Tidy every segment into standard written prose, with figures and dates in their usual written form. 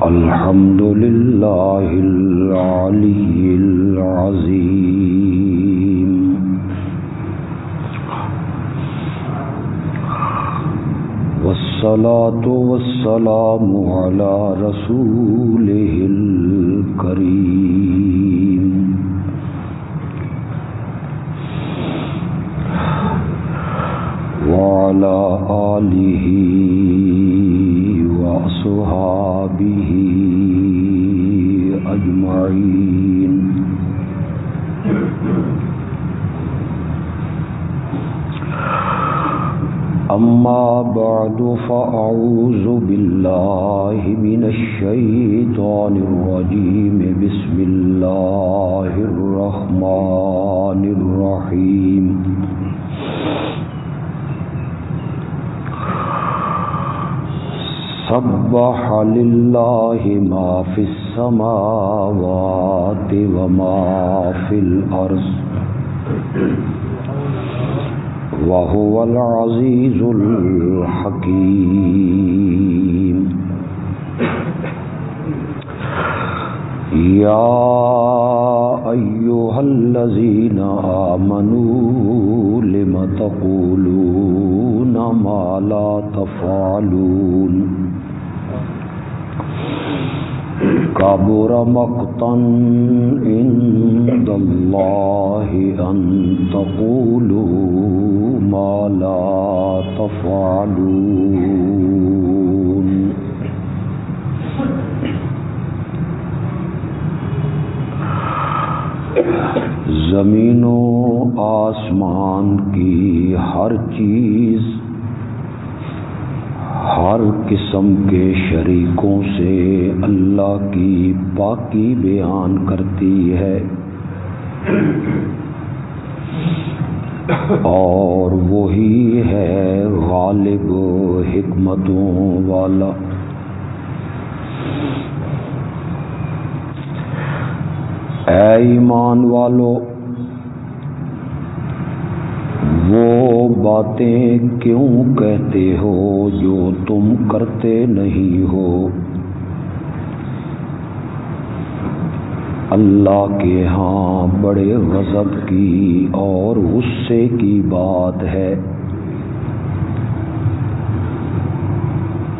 الحمد لله العلي العظيم والصلاة والسلام على رسوله الكريم وعلى آله وأصحابه أجمعين أما بعد فأعوذ بالله من الشيطان الرجيم بسم الله الرحمن الرحيم سبح لله ما في السماوات وما في الأرض وهو العزيز الحكيم يا أيها الذين آمنوا لم تقولون ما لا تفعلون كبر مقتا عند الله أن تقولوا ما لا تفعلون زمین و آسمان کی ہر چیز ہر قسم کے شریکوں سے اللہ کی پاکی بیان کرتی ہے اور وہی ہے غالب حکمتوں والا۔ اے ایمان والو، وہ باتیں کیوں کہتے ہو جو تم کرتے نہیں ہو؟ اللہ کے ہاں بڑے غضب کی اور غصے کی بات ہے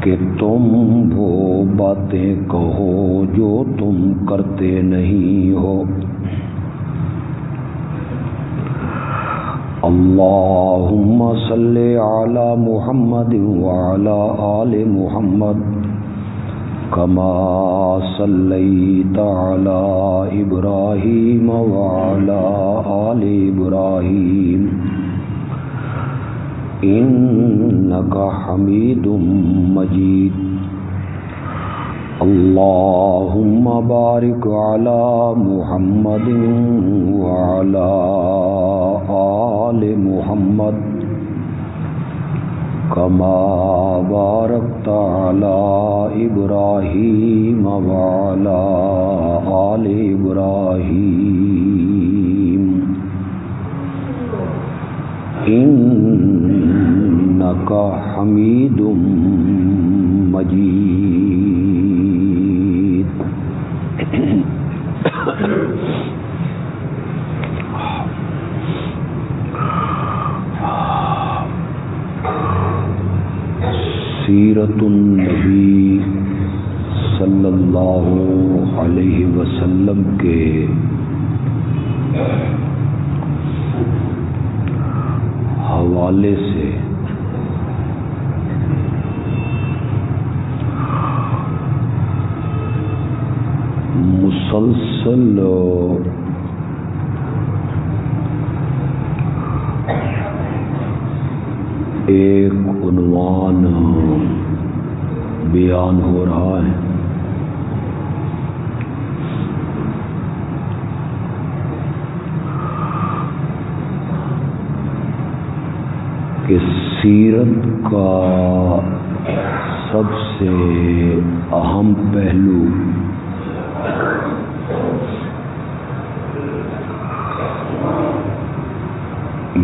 کہ تم وہ باتیں کہو جو تم کرتے نہیں ہو۔ اللہم صلی علی محمد وعلی آل محمد کما صلیت علی ابراہیم وعلی آل ابراہیم انک حمید مجید۔ اللہم بارک علی محمد وعلی آل محمد کما بارکت علی ابراہیم وعلی آل ابراہیم انک حمید مجید۔ سیرت النبی صلی اللہ علیہ وسلم کے حوالے سے مسلسل ایک عنوان بیان ہو رہا ہے کہ سیرت کا سب سے اہم پہلو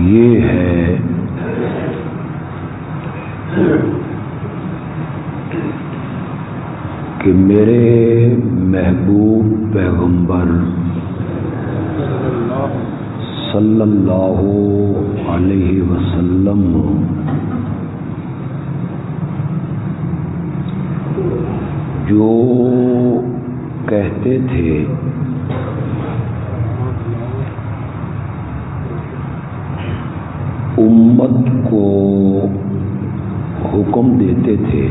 یہ ہے کہ میرے محبوب پیغمبر صلی اللہ علیہ وسلم جو کہتے تھے امت کو حکم دیتے تھے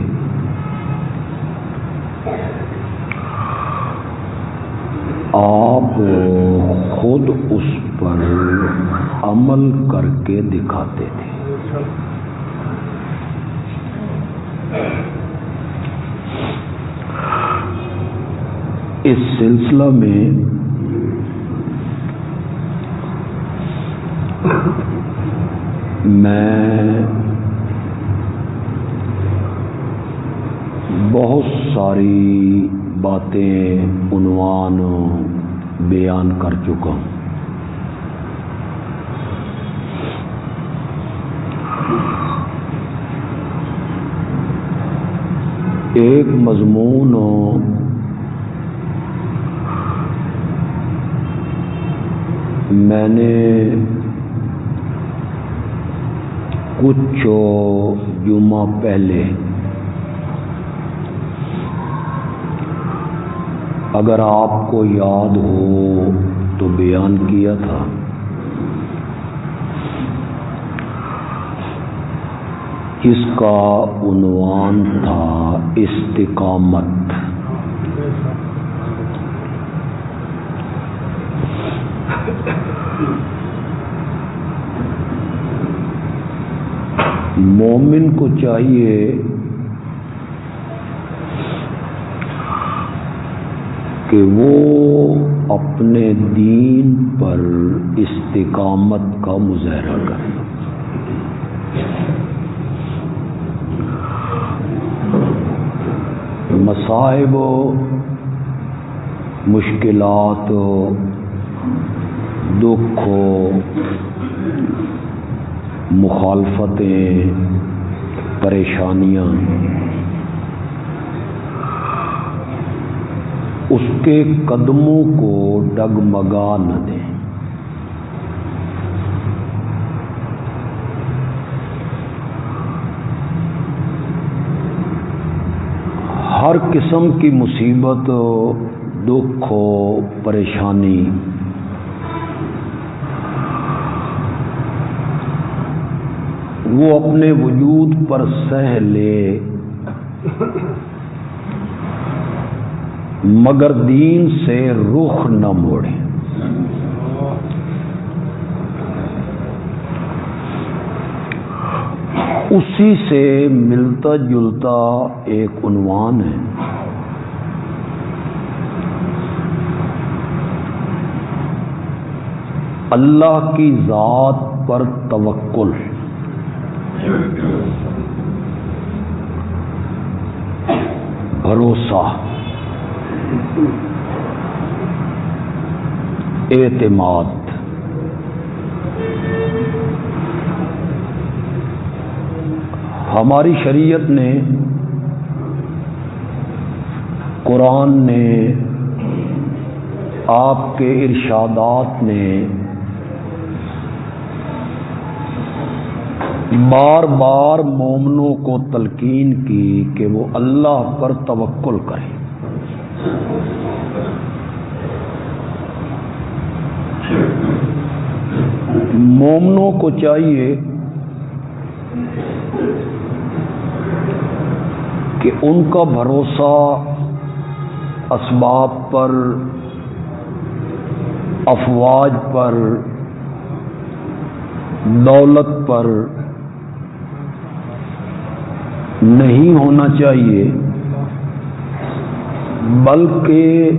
آپ خود اس پر عمل کر کے دکھاتے تھے۔ اس سلسلہ میں میں بہت ساری باتیں عنوان بیان کر چکا ہوں۔ ایک مضمون میں نے کچھ جمعہ پہلے اگر آپ کو یاد ہو تو بیان کیا تھا۔ اس کا عنوان تھا استقامت۔ مومن کو چاہیے کہ وہ اپنے دین پر استقامت کا مظاہرہ کرے۔ مصائب، مشکلات، دکھ، مخالفتیں، پریشانیاں اس کے قدموں کو ڈگمگا نہ دیں۔ ہر قسم کی مصیبت، دکھ، پریشانی وہ اپنے وجود پر سہ لے، مگر دین سے رخ نہ موڑے۔ اسی سے ملتا جلتا ایک عنوان ہے، اللہ کی ذات پر توکل۔ بھروسہ، اعتماد۔ ہماری شریعت نے، قرآن نے، آپ کے ارشادات نے بار بار مومنوں کو تلقین کی کہ وہ اللہ پر توکل کریں۔ مومنوں کو چاہیے کہ ان کا بھروسہ اسباب پر، افواج پر، دولت پر نہیں ہونا چاہیے، بلکہ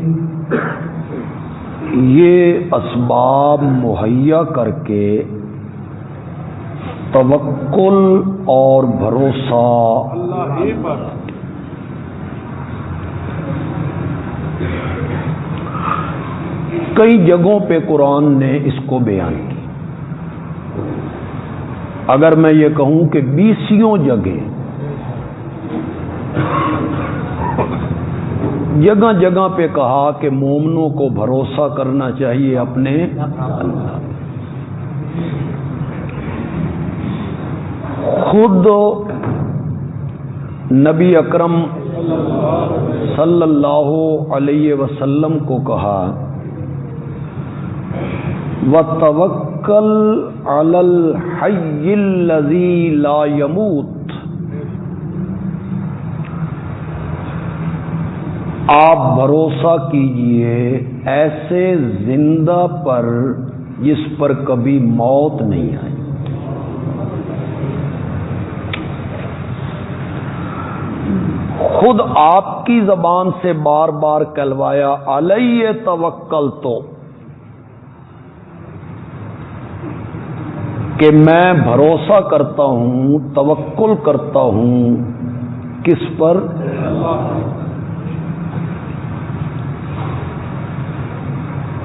یہ اسباب مہیا کر کے توکل اور بھروسہ اللہ ہی پر کئی جگہوں پہ قرآن نے اس کو بیان کی۔ اگر میں یہ کہوں کہ 20 جگہ جگہ جگہ پہ کہا کہ مومنوں کو بھروسہ کرنا چاہیے اپنے اللہ۔ خود نبی اکرم صلی اللہ علیہ وسلم کو کہا وَتَوَكَّلْ عَلَى الْحَيِّ الَّذِي لَا يَمُوتُ، آپ بھروسہ کیجئے ایسے زندہ پر جس پر کبھی موت نہیں آئی۔ خود آپ کی زبان سے بار بار کہلوایا علیہ توکلت، کہ میں بھروسہ کرتا ہوں، توکل کرتا ہوں کس پر؟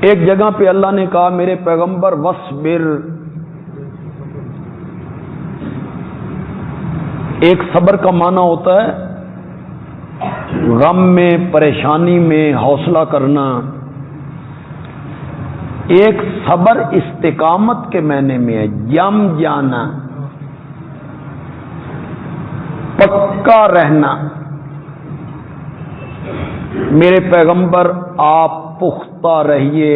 ایک جگہ پہ اللہ نے کہا میرے پیغمبر وصبر، ایک صبر کا معنی ہوتا ہے غم میں، پریشانی میں حوصلہ کرنا، ایک صبر استقامت کے معنی میں ہے، جم جانا، پکا رہنا۔ میرے پیغمبر آپ پختہ رہیے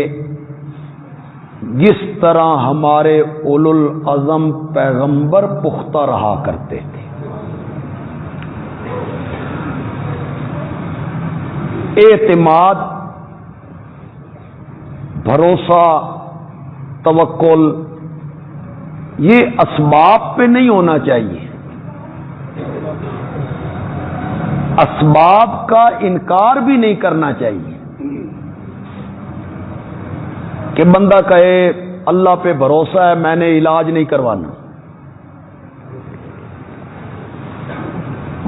جس طرح ہمارے اولو العزم پیغمبر پختہ رہا کرتے تھے۔ اعتماد، بھروسہ، توکل یہ اسباب پہ نہیں ہونا چاہیے، اسباب کا انکار بھی نہیں کرنا چاہیے کہ بندہ کہے اللہ پہ بھروسہ ہے میں نے علاج نہیں کروانا،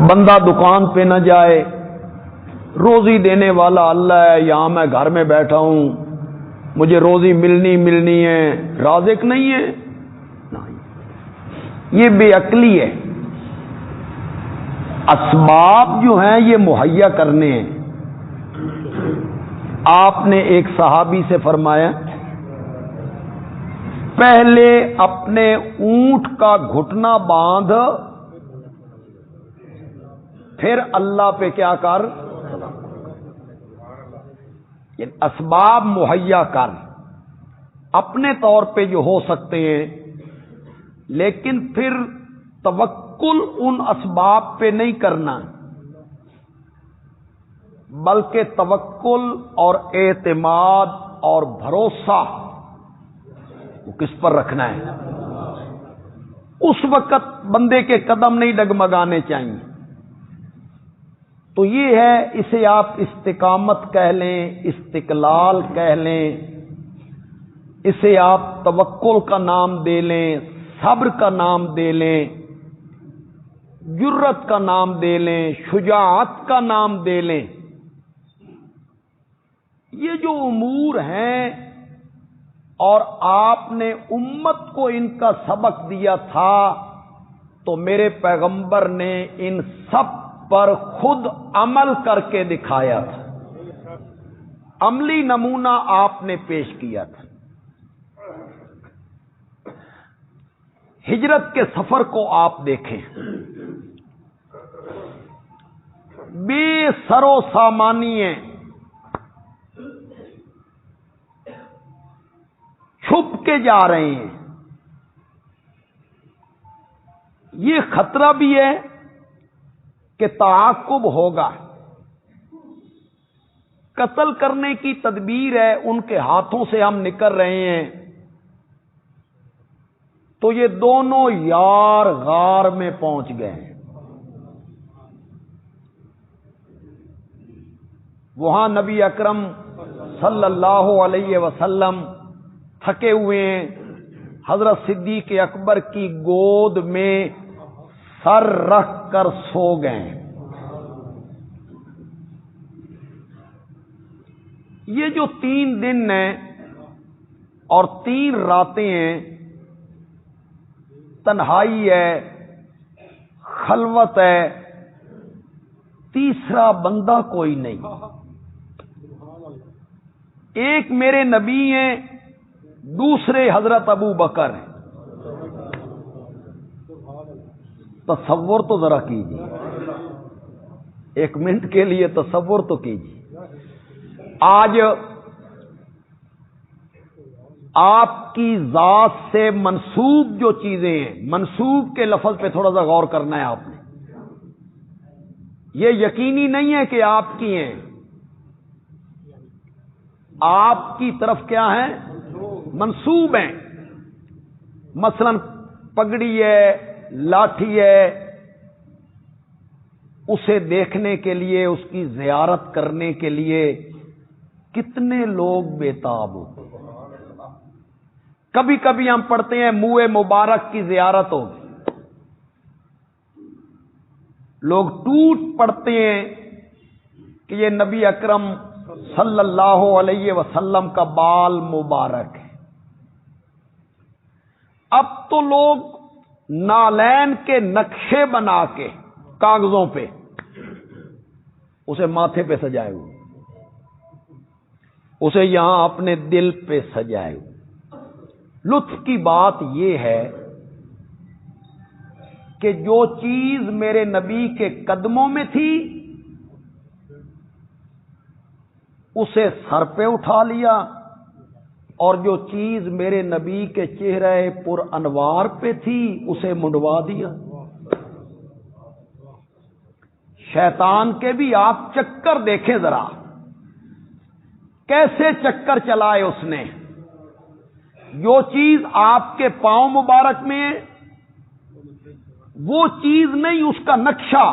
بندہ دکان پہ نہ جائے، روزی دینے والا اللہ ہے، یہاں میں گھر میں بیٹھا ہوں مجھے روزی ملنی ہے، رازق نہیں ہے، یہ بے عقلی ہے۔ اسباب جو ہیں یہ مہیا کرنے ہیں۔ آپ نے ایک صحابی سے فرمایا پہلے اپنے اونٹ کا گھٹنا باندھ پھر اللہ پہ کیا کر، اسباب مہیا کر اپنے طور پہ جو ہو سکتے ہیں، لیکن پھر توکل ان اسباب پہ نہیں کرنا، بلکہ توکل اور اعتماد اور بھروسہ وہ کس پر رکھنا ہے؟ اس وقت بندے کے قدم نہیں ڈگمگانے چاہیے۔ تو یہ ہے، اسے آپ استقامت کہہ لیں، استقلال کہہ لیں، اسے آپ توکل کا نام دے لیں، صبر کا نام دے لیں، جرت کا نام دے لیں، شجاعت کا نام دے لیں۔ یہ جو امور ہیں اور آپ نے امت کو ان کا سبق دیا تھا، تو میرے پیغمبر نے ان سب پر خود عمل کر کے دکھایا تھا، عملی نمونہ آپ نے پیش کیا تھا۔ ہجرت کے سفر کو آپ دیکھیں، بے سر و سامانی ہیں، چھپ کے جا رہے ہیں۔ یہ خطرہ بھی ہے کہ تعاقب ہوگا، قتل کرنے کی تدبیر ہے، ان کے ہاتھوں سے ہم نکل رہے ہیں۔ تو یہ دونوں یار غار میں پہنچ گئے ہیں، وہاں نبی اکرم صلی اللہ علیہ وسلم تھکے ہوئے ہیں، حضرت صدیق اکبر کی گود میں سر رکھ کر سو گئے۔ یہ جو 3 دن ہیں اور 3 راتیں ہیں، تنہائی ہے، خلوت ہے، تیسرا بندہ کوئی نہیں. ایک میرے نبی ہیں، دوسرے حضرت ابو بکر ہیں. تصور تو ذرا کیجیے، ایک منٹ کے لیے تصور تو کیجیے. آج آپ کی ذات سے منسوب جو چیزیں ہیں، منسوب کے لفظ پہ تھوڑا سا غور کرنا ہے آپ نے. یہ یقینی نہیں ہے کہ آپ کی ہیں، آپ کی طرف کیا ہیں؟ منسوب ہیں. مثلا پگڑی ہے، لاٹھی ہے، اسے دیکھنے کے لیے، اس کی زیارت کرنے کے لیے کتنے لوگ بےتاب ہوتے ہیں. کبھی کبھی ہم پڑھتے ہیں منہ مبارک کی زیارت ہوگی، لوگ ٹوٹ پڑتے ہیں کہ یہ نبی اکرم صلی اللہ علیہ وسلم کا بال مبارک ہے. اب تو لوگ نالین کے نقشے بنا کے کاغذوں پہ اسے ماتھے پہ سجائے ہوئے، اسے یہاں اپنے دل پہ سجائے ہوئے. لطف کی بات یہ ہے کہ جو چیز میرے نبی کے قدموں میں تھی اسے سر پہ اٹھا لیا، اور جو چیز میرے نبی کے چہرے پر انوار پہ تھی اسے منڈوا دیا. شیطان کے بھی آپ چکر دیکھیں ذرا، کیسے چکر چلائے اس نے. جو چیز آپ کے پاؤں مبارک میں ہے وہ چیز نہیں، اس کا نقشہ.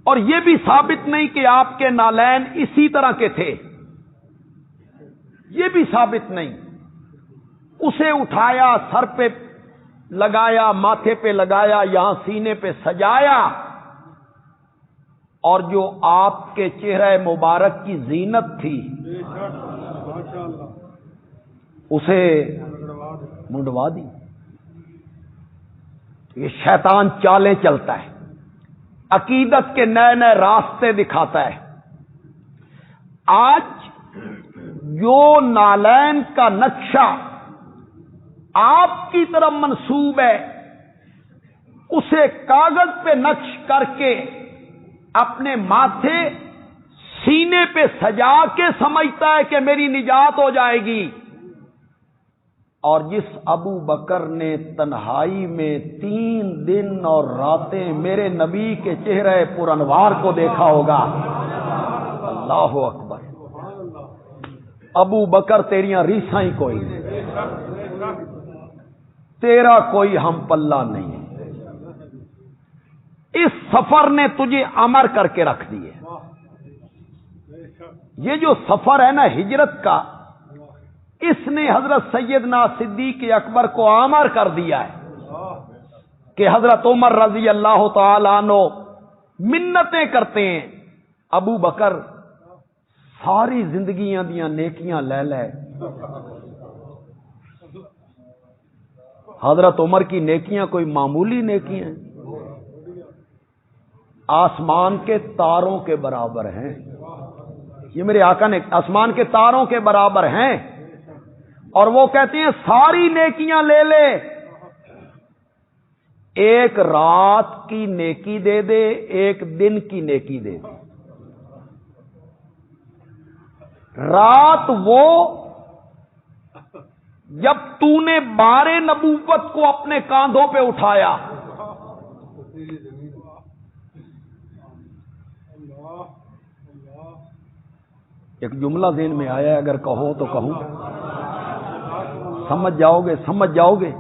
اور یہ بھی ثابت نہیں کہ آپ کے نالین اسی طرح کے تھے، یہ بھی ثابت نہیں. اسے اٹھایا، سر پہ لگایا، ماتھے پہ لگایا، یہاں سینے پہ سجایا، اور جو آپ کے چہرہ مبارک کی زینت تھی اسے منڈوا دی. یہ شیطان چالیں چلتا ہے، عقیدت کے نئے نئے راستے دکھاتا ہے. آج جو نالین کا نقشہ آپ کی طرف منسوب ہے اسے کاغذ پہ نقش کر کے اپنے ماتھے سینے پہ سجا کے سمجھتا ہے کہ میری نجات ہو جائے گی. اور جس ابو بکر نے تنہائی میں 3 دن اور راتیں میرے نبی کے چہرے پر انوار کو دیکھا ہوگا، اللہ اکبر. ابو بکر تیریاں ریساں ہی کوئی نہیں، تیرا کوئی ہم پلہ نہیں ہے. اس سفر نے تجھے امر کر کے رکھ دیے. یہ جو سفر ہے نا ہجرت کا، اس نے حضرت سیدنا صدیق اکبر کو امر کر دیا ہے کہ حضرت عمر رضی اللہ تعالی عنہ منتیں کرتے ہیں، ابو بکر ساری زندگیاں دیاں نیکیاں لے لے. حضرت عمر کی نیکیاں کوئی معمولی نیکیاں ہیں، آسمان کے تاروں کے برابر ہیں. یہ میرے آقا نے آسمان کے تاروں کے برابر ہیں. اور وہ کہتے ہیں ساری نیکیاں لے لے، ایک رات کی نیکی دے دے، ایک دن کی نیکی دے دے. رات وہ جب تو نے بار نبوت کو اپنے کاندھوں پہ اٹھایا، ایک جملہ ذہن میں آیا ہے، اگر کہو تو کہوں، سمجھ جاؤ گے، سمجھ جاؤ گے.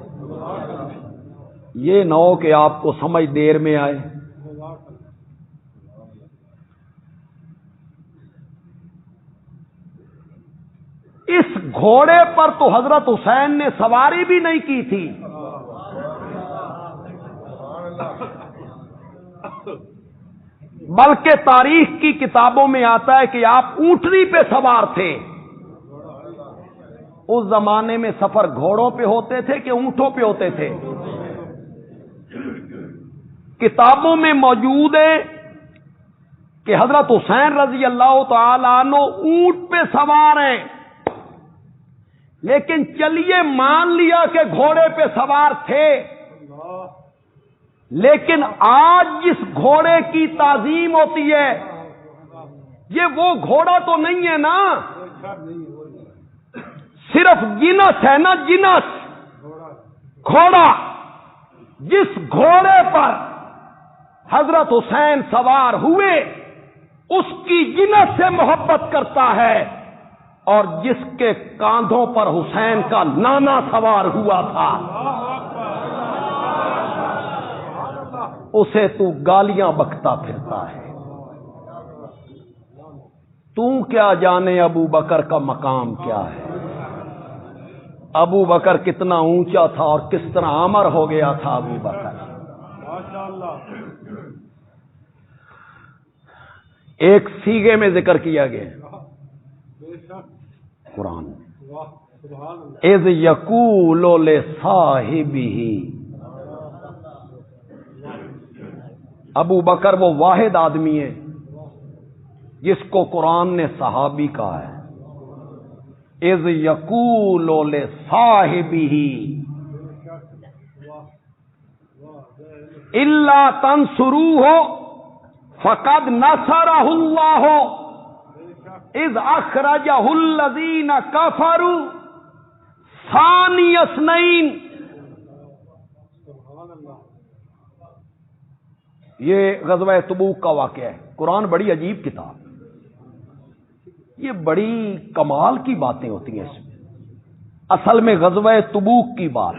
یہ نہ ہو کہ آپ کو سمجھ دیر میں آئے. اس گھوڑے پر تو حضرت حسین نے سواری بھی نہیں کی تھی، بلکہ تاریخ کی کتابوں میں آتا ہے کہ آپ اونٹنی پہ سوار تھے. اس زمانے میں سفر گھوڑوں پہ ہوتے تھے کہ اونٹوں پہ ہوتے تھے؟ کتابوں میں موجود ہے کہ حضرت حسین رضی اللہ تعالی عنہ اونٹ پہ سوار ہیں، لیکن چلیے مان لیا کہ گھوڑے پہ سوار تھے، لیکن آج جس گھوڑے کی تعظیم ہوتی ہے یہ وہ گھوڑا تو نہیں ہے نا، صرف جنس ہے نا، جنس گھوڑا۔ جس گھوڑے پر حضرت حسین سوار ہوئے اس کی جنس سے محبت کرتا ہے، اور جس کے کاندھوں پر حسین کا نانا سوار ہوا تھا اسے تو گالیاں بکتا پھرتا ہے۔ تو کیا جانے ابو بکر کا مقام کیا ہے، ابو بکر کتنا اونچا تھا اور کس طرح امر ہو گیا تھا ابو بکر۔ ایک سیغے میں ذکر کیا گیا قرآن، اذ یقول لصاحبہ، ابو بکر وہ واحد آدمی ہے جس کو قرآن نے صحابی کہا ہے، اذ یقول لصاحبہ الا تنصروہ فقد نصرہ اللہ اذ اخرجہ الذین کفروا ثانی اثنین۔ یہ غزوہ تبوک کا واقعہ ہے، قرآن بڑی عجیب کتاب، یہ بڑی کمال کی باتیں ہوتی ہیں اس میں۔ اصل میں غزوہ تبوک کی بات،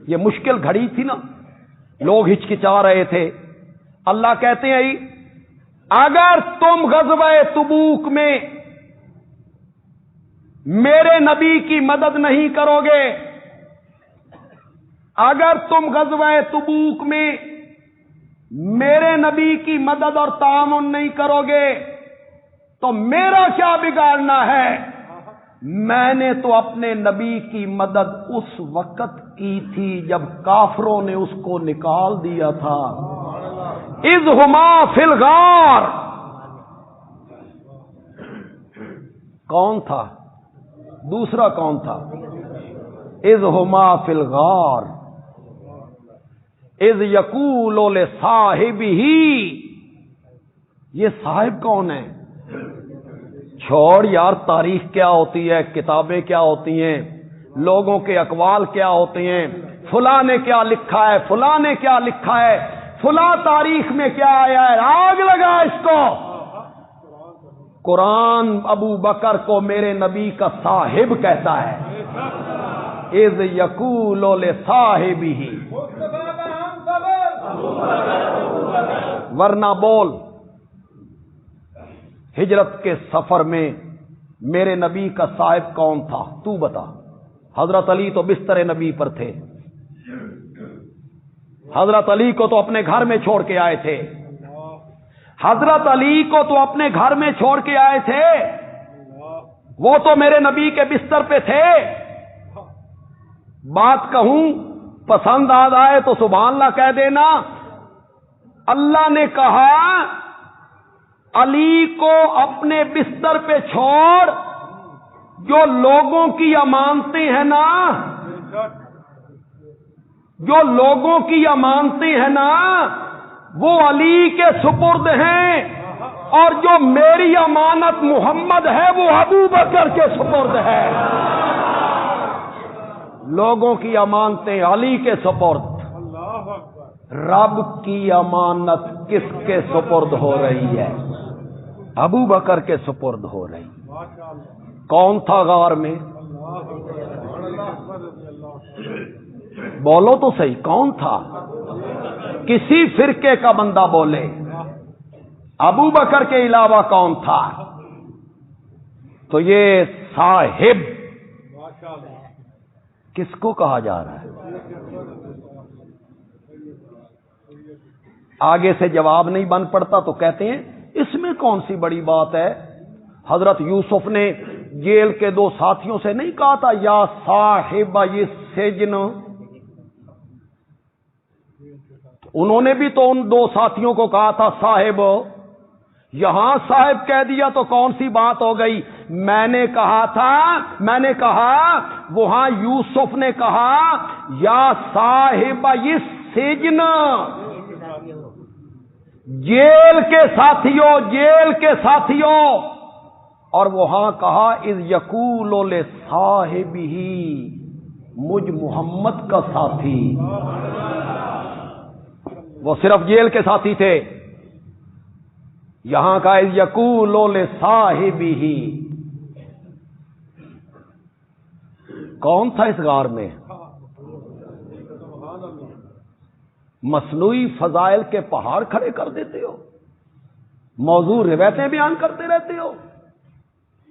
یہ مشکل گھڑی تھی نا، لوگ ہچکچا رہے تھے، اللہ کہتے ہیں اگر تم غزوہ تبوک میں میرے نبی کی مدد نہیں کرو گے، اگر تم غزوہ تبوک میں میرے نبی کی مدد اور تعاون نہیں کرو گے تو میرا کیا بگاڑنا ہے؟ میں نے تو اپنے نبی کی مدد اس وقت کی تھی جب کافروں نے اس کو نکال دیا تھا، اذ ہما فی الغار۔ کون تھا؟ دوسرا کون تھا؟ اذ ہما فی الغار اذ یقول لصاحبہ، یہ صاحب کون ہے؟ چھوڑ یار، تاریخ کیا ہوتی ہے، کتابیں کیا ہوتی ہیں، لوگوں کے اقوال کیا ہوتے ہیں، فلاں نے کیا لکھا ہے، فلاں نے کیا لکھا ہے، فلاں تاریخ میں کیا آیا ہے، آگ لگا اس کو۔ قرآن ابو بکر کو میرے نبی کا صاحب کہتا ہے، اذ یقول لصاحبہ، ورنہ بول ہجرت کے سفر میں میرے نبی کا صاحب کون تھا؟ تو بتا۔ حضرت علی تو بستر نبی پر تھے، حضرت علی کو تو اپنے گھر میں چھوڑ کے آئے تھے، حضرت علی کو تو اپنے گھر میں چھوڑ کے آئے تھے، وہ تو میرے نبی کے بستر پہ تھے۔ بات کہوں پسند آ جائے تو سبحان اللہ کہہ دینا، اللہ نے کہا علی کو اپنے بستر پہ چھوڑ، جو لوگوں کی امانتیں ہیں نا، جو لوگوں کی امانتیں ہیں نا وہ علی کے سپرد ہیں، اور جو میری امانت محمد ہے وہ ابو بکر کے سپرد ہے۔ لوگوں کی امانتیں علی کے سپرد، رب کی امانت کس کے سپرد ہو رہی ہے؟ ابو بکر کے سپرد ہو رہی۔ کون تھا غار میں؟ بولو تو صحیح، کون تھا؟ کسی فرقے کا بندہ بولے، ابو بکر کے علاوہ کون تھا؟ تو یہ صاحب کس کو کہا جا رہا ہے؟ آگے سے جواب نہیں بن پڑتا تو کہتے ہیں اس میں کون سی بڑی بات ہے؟ حضرت یوسف نے جیل کے دو ساتھیوں سے نہیں کہا تھا یا صاحب یہ سجن؟ انہوں نے بھی تو ان دو ساتھیوں کو کہا تھا صاحب، یہاں صاحب کہہ دیا تو کون سی بات ہو گئی؟ میں نے کہا وہاں یوسف نے کہا یا صاحب اس سجن، جیل کے ساتھیوں، اور وہاں کہا اذ یقول لصاحبہ، مجھ محمد کا ساتھی، وہ صرف جیل کے ساتھی تھے، یہاں کا اذ یقول لصاحبہ، کون تھا اس غار میں؟ مصنوعی فضائل کے پہاڑ کھڑے کر دیتے ہو، موضوع روایتیں بیان کرتے رہتے ہو،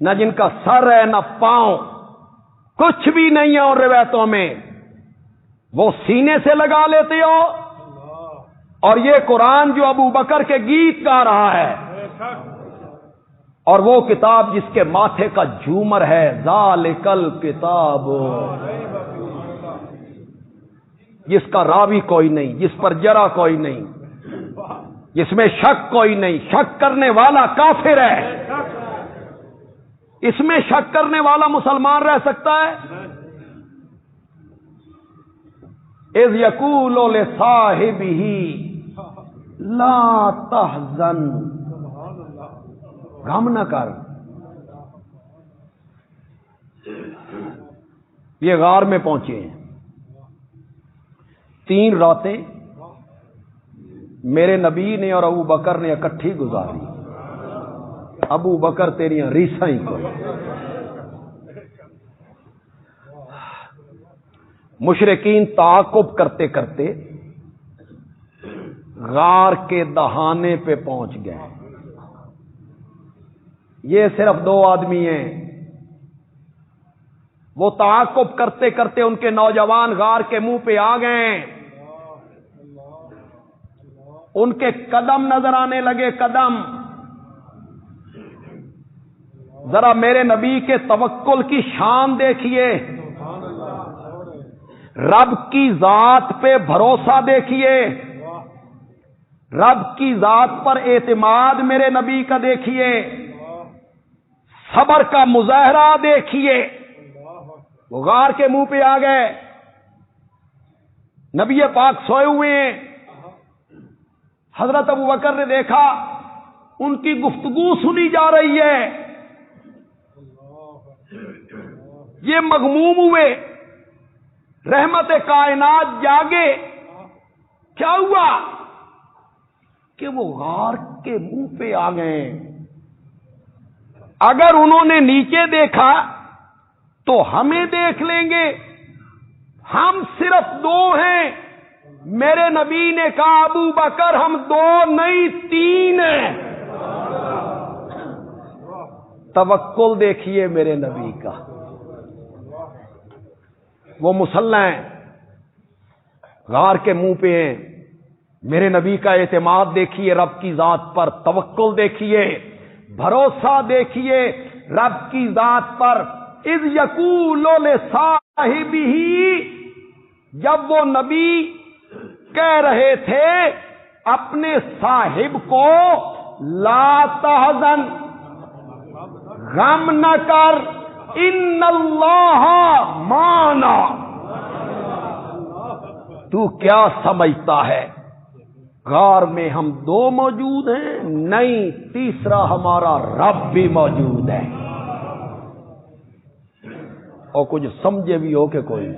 نہ جن کا سر ہے نہ پاؤں، کچھ بھی نہیں ہے ان روایتوں میں، وہ سینے سے لگا لیتے ہو، اور یہ قرآن جو ابو بکر کے گیت گا رہا ہے، اور وہ کتاب جس کے ماتھے کا جھومر ہے ذالک الکتاب، جس کا راوی کوئی نہیں، جس پر جرا کوئی نہیں، جس میں شک کوئی نہیں، شک کرنے والا کافر ہے، اس میں شک کرنے والا مسلمان رہ سکتا ہے؟ اذ یقول لصاحبہ لا تحزن، غم نہ کر۔ یہ غار میں پہنچے ہیں، 3 راتیں میرے نبی نے اور ابو بکر نے اکٹھی گزاری، ابو بکر تیریاں ریساں ہی کو۔ مشرکین تعاقب کرتے کرتے غار کے دہانے پہ پہنچ گئے، یہ صرف 2 آدمی ہیں، وہ تعاقب کرتے کرتے ان کے نوجوان غار کے منہ پہ آ گئے، ان کے قدم نظر آنے لگے، قدم۔ ذرا میرے نبی کے توکل کی شان دیکھیے، رب کی ذات پہ بھروسہ دیکھیے، رب کی ذات پر اعتماد میرے نبی کا دیکھیے، صبر کا مظاہرہ دیکھیے۔ وہ غار کے منہ پہ آ گئے، نبی پاک سوئے ہوئے ہیں، حضرت ابو بکر نے دیکھا ان کی گفتگو سنی جا رہی ہے، یہ مغموم ہوئے، رحمت کائنات جاگے، کیا ہوا کہ وہ غار کے منہ پہ آ گئے۔ اگر انہوں نے نیچے دیکھا تو ہمیں دیکھ لیں گے، ہم صرف 2 ہیں۔ میرے نبی نے کہا ابو بکر ہم 2 نہیں 3 ہیں۔ توکل دیکھیے میرے نبی کا، وہ مسلح ہیں، غار کے منہ پہ ہیں، میرے نبی کا اعتماد دیکھیے، رب کی ذات پر توکل دیکھیے، بھروسہ دیکھیے رب کی ذات پر۔ اذ یقول لصاحبہ، جب وہ نبی کہہ رہے تھے اپنے صاحب کو لا تحزن، غم نہ کر، ان اللہ معنا، تو کیا سمجھتا ہے غار میں ہم 2 موجود ہیں؟ نہیں، تیسرا ہمارا رب بھی موجود ہے۔ اور کچھ سمجھے بھی ہو کہ کوئی؟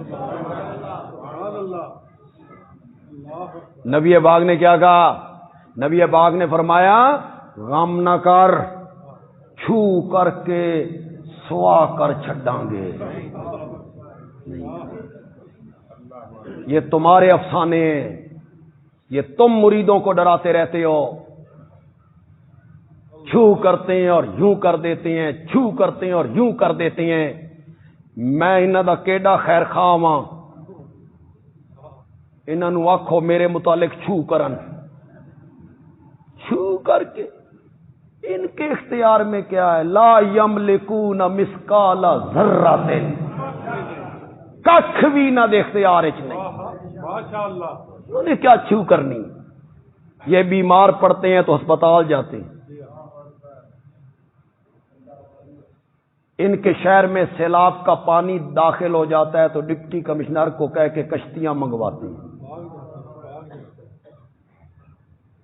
نبی پاک نے کیا کہا؟ نبی پاک نے فرمایا غم نہ کر، چھو کر کے سوا کر چھڈاں گے۔ یہ تمہارے افسانے ہیں، یہ تم مریدوں کو ڈراتے رہتے ہو، چھو کرتے ہیں اور یوں کر دیتے ہیں، چھو کرتے ہیں اور یوں کر دیتے ہیں۔ میں انہاں دا کیڈا خیر خواہ ہاں، انہاں نو آکھو میرے متعلق چھو کرن، چھو کر کے۔ ان کے اختیار میں کیا ہے؟ لا یملکون مثقال ذرۃ، کچھ بھی نہ دے اختیار اچ نہیں۔ ماشاءاللہ، انہوں نے کیا چھو کرنی؟ یہ بیمار پڑتے ہیں تو ہسپتال جاتے ہیں، ان کے شہر میں سیلاب کا پانی داخل ہو جاتا ہے تو ڈپٹی کمشنر کو کہہ کے کشتیاں منگواتے ہیں،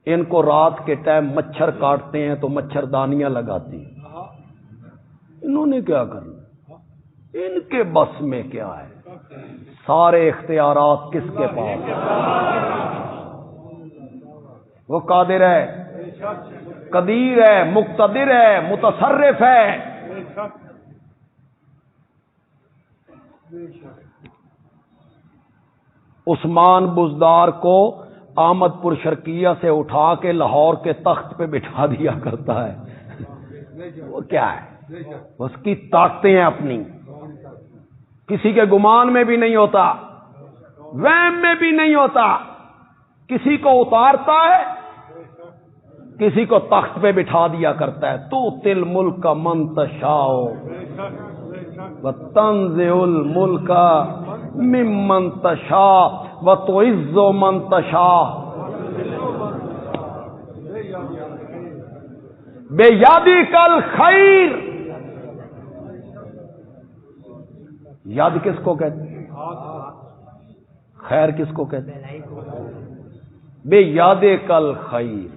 ان کو رات کے ٹائم مچھر کاٹتے ہیں تو مچھردانیاں لگاتے ہیں۔ انہوں نے کیا کرنا؟ ان کے بس میں کیا ہے؟ سارے اختیارات کس کے پاس ہیں؟ وہ قادر ہے، قدیر ہے، مقتدر ہے، متصرف ہے۔ عثمان بزدار کو احمد پور شرقیہ سے اٹھا کے لاہور کے تخت پہ بٹھا دیا کرتا ہے۔ وہ کیا ہے؟ اس کی طاقتیں ہیں اپنی، کسی کے گمان میں بھی نہیں ہوتا، وہم میں بھی نہیں ہوتا، کسی کو اتارتا ہے، کسی کو تخت پہ بٹھا دیا کرتا ہے۔ تو تل ملک کا من تشاء وتنزع الملک ممن تشاء وتعز من تشاء بیدک الخیر۔ ید کس کو کہتے ہیں؟ خیر کس کو کہتے ہیں؟ بیدک الخیر،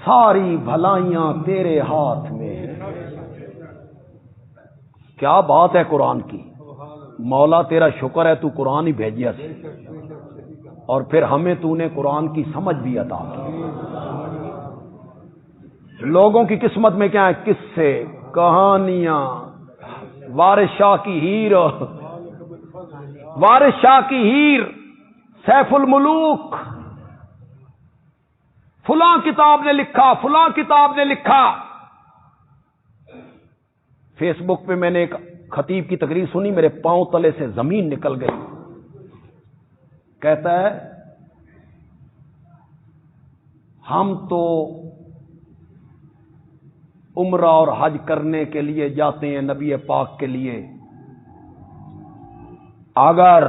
ساری بھلائیاں تیرے ہاتھ میں ہیں۔ کیا بات ہے قرآن کی! مولا تیرا شکر ہے تو قرآن ہی بھیجیا سی، اور پھر ہمیں تو نے قرآن کی سمجھ بھی عطا کی۔ لوگوں کی قسمت میں کیا ہے؟ قصے، کہانیاں، وارث شاہ کی ہیر، وارث شاہ کی ہیر، سیف الملوک، فلاں کتاب نے لکھا، فلاں کتاب نے لکھا۔ فیس بک پہ میں نے ایک خطیب کی تقریر سنی، میرے پاؤں تلے سے زمین نکل گئی۔ کہتا ہے ہم تو عمرہ اور حج کرنے کے لیے جاتے ہیں نبی پاک کے لیے، اگر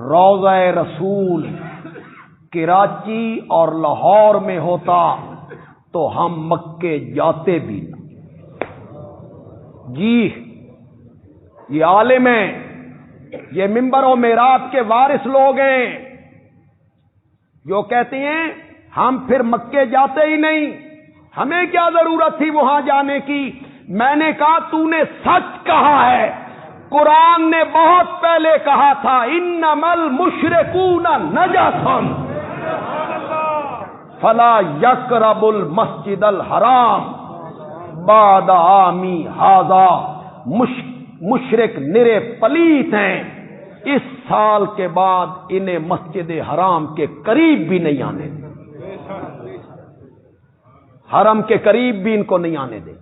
روضہ رسول کراچی اور لاہور میں ہوتا تو ہم مکے جاتے بھی نہ۔ جی یہ عالم ہیں، یہ منبر و معراج کے وارث لوگ ہیں جو کہتے ہیں ہم پھر مکے جاتے ہی نہیں، ہمیں کیا ضرورت تھی وہاں جانے کی۔ میں نے کہا تو نے سچ کہا ہے، قرآن نے بہت پہلے کہا تھا انما المشرکون نجس فلا یقربوا المسجد الحرام بعد عامی ھذا۔ مشرک نرے پلیت ہیں، اس سال کے بعد انہیں مسجد حرام کے قریب بھی نہیں آنے دیں، حرم کے قریب بھی ان کو نہیں آنے دیں۔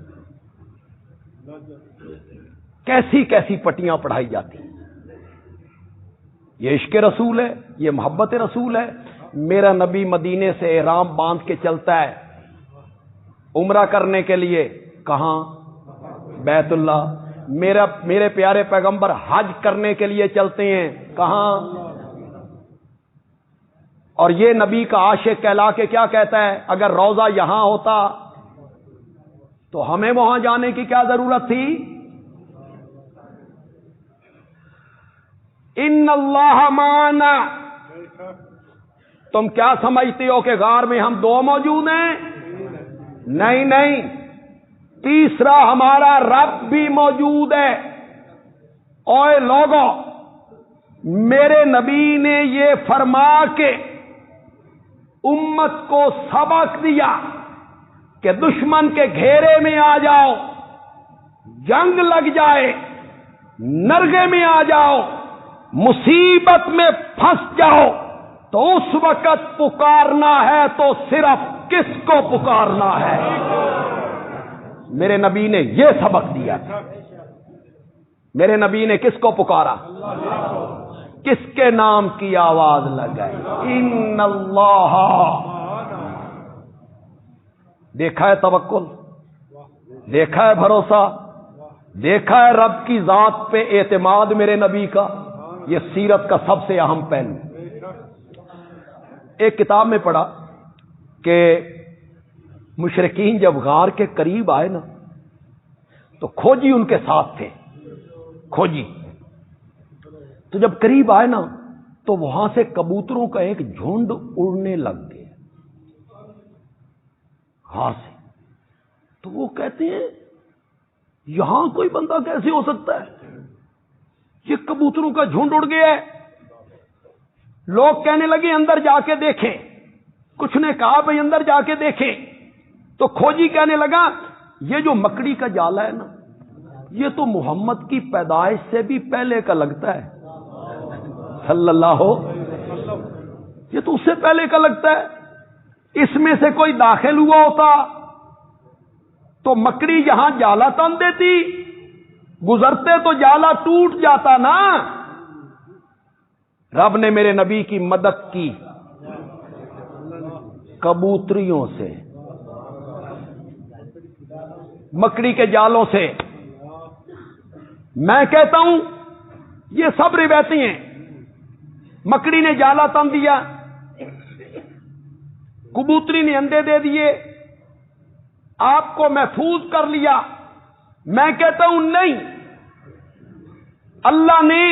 کیسی کیسی پٹیاں پڑھائی جاتی ہیں۔ یہ عشق رسول ہے، یہ محبت رسول ہے۔ میرا نبی مدینے سے احرام باندھ کے چلتا ہے عمرہ کرنے کے لیے، کہاں؟ بیت اللہ۔ میرے پیارے پیغمبر حج کرنے کے لیے چلتے ہیں، کہاں؟ اور یہ نبی کا عاشق کہلا کے کیا کہتا ہے؟ اگر روضہ یہاں ہوتا تو ہمیں وہاں جانے کی کیا ضرورت تھی؟ ان اللہ معنا۔ تم کیا سمجھتے ہو کہ غار میں ہم دو موجود ہیں؟ نہیں نہیں، تیسرا ہمارا رب بھی موجود ہے۔ اوے لوگوں، میرے نبی نے یہ فرما کے امت کو سبق دیا کہ دشمن کے گھیرے میں آ جاؤ، جنگ لگ جائے، نرغے میں آ جاؤ، مصیبت میں پھنس جاؤ تو اس وقت پکارنا ہے تو صرف کس کو پکارنا ہے؟ میرے نبی نے یہ سبق دیا۔ میرے نبی نے کس کو پکارا؟ کس کے نام کی آواز لگائی؟ ان اللہ۔ دیکھا ہے توکل، دیکھا ہے بھروسہ، دیکھا ہے رب کی ذات پہ اعتماد میرے نبی کا۔ یہ سیرت کا سب سے اہم پہلو۔ ایک کتاب میں پڑھا کہ مشرکین جب غار کے قریب آئے نا تو کھوجی ان کے ساتھ تھے، کھوجی تو جب قریب آئے نا تو وہاں سے کبوتروں کا ایک جھنڈ اڑنے لگ گیا غار سے۔ تو وہ کہتے ہیں یہاں کوئی بندہ کیسے ہو سکتا ہے، یہ کبوتروں کا جھنڈ اڑ گیا ہے۔ لوگ کہنے لگے اندر جا کے دیکھیں، کچھ نے کہا بھائی اندر جا کے دیکھیں، تو کھوجی کہنے لگا یہ جو مکڑی کا جالا ہے نا یہ تو محمد کی پیدائش سے بھی پہلے کا لگتا ہے، صلی اللہ ہو، یہ تو اس سے پہلے کا لگتا ہے، اس میں سے کوئی داخل ہوا ہوتا تو مکڑی یہاں جالا تن دیتی، گزرتے تو جالا ٹوٹ جاتا نا۔ رب نے میرے نبی کی مدد کی کبوتریوں سے، مکڑی کے جالوں سے۔ میں کہتا ہوں یہ سب روایتیں ہیں، مکڑی نے جالا تن دیا، کبوتری نے انڈے دے دیے، آپ کو محفوظ کر لیا۔ میں کہتا ہوں نہیں، اللہ نے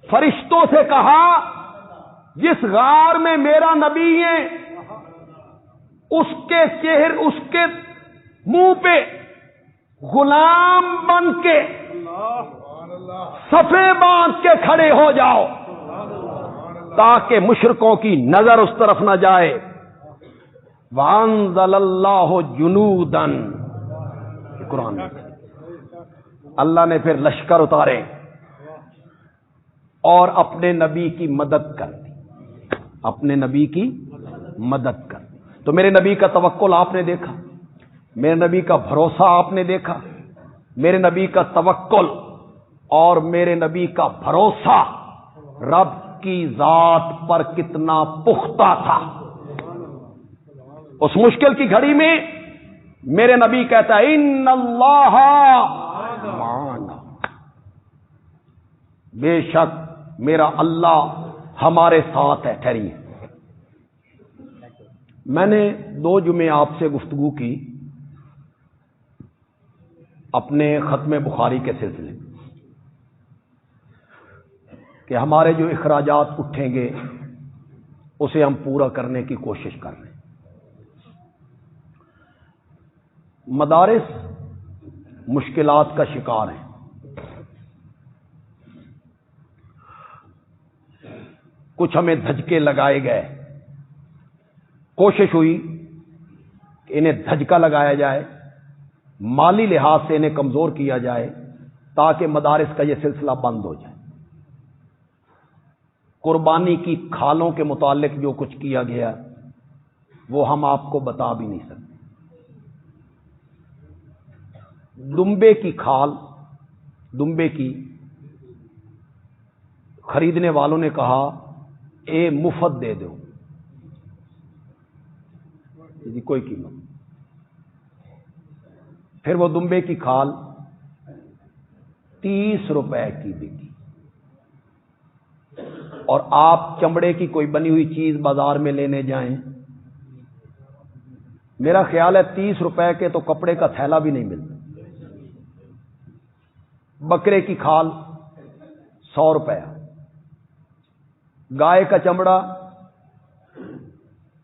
فرشتوں سے کہا جس غار میں میرا نبی ہے اس کے چہرے، اس کے منہ پہ غلام بن کے صفے باندھ کے کھڑے ہو جاؤ تاکہ مشرکوں کی نظر اس طرف نہ جائے۔ وَأَنزَلَ اللَّهُ جُنُودًا، قرآن میں اللہ نے پھر لشکر اتارے اور اپنے نبی کی مدد کر دی، اپنے نبی کی مدد کر دی۔ تو میرے نبی کا توکل آپ نے دیکھا، میرے نبی کا بھروسہ آپ نے دیکھا، میرے نبی کا توکل اور میرے نبی کا بھروسہ رب کی ذات پر کتنا پختہ تھا۔ اس مشکل کی گھڑی میں میرے نبی کہتا ہے ان اللہ معنا، بے شک میرا اللہ ہمارے ساتھ ہے۔ ٹھہریے، میں نے 2 جمعے آپ سے گفتگو کی اپنے ختم بخاری کے سلسلے میں کہ ہمارے جو اخراجات اٹھیں گے اسے ہم پورا کرنے کی کوشش کر رہے ہیں۔ مدارس مشکلات کا شکار ہیں، کچھ ہمیں دھچکے لگائے گئے، کوشش ہوئی کہ انہیں دھچکا لگایا جائے، مالی لحاظ سے انہیں کمزور کیا جائے تاکہ مدارس کا یہ سلسلہ بند ہو جائے۔ قربانی کی کھالوں کے متعلق جو کچھ کیا گیا وہ ہم آپ کو بتا بھی نہیں سکتے۔ دمبے کی کھال، دمبے کی خریدنے والوں نے کہا اے مفت دے دو، کوئی قیمت۔ پھر وہ دمبے کی کھال 30 روپے کی بکی، اور آپ چمڑے کی کوئی بنی ہوئی چیز بازار میں لینے جائیں، میرا خیال ہے 30 روپے کے تو کپڑے کا تھیلا بھی نہیں ملتا۔ بکرے کی کھال 100 روپے، گائے کا چمڑا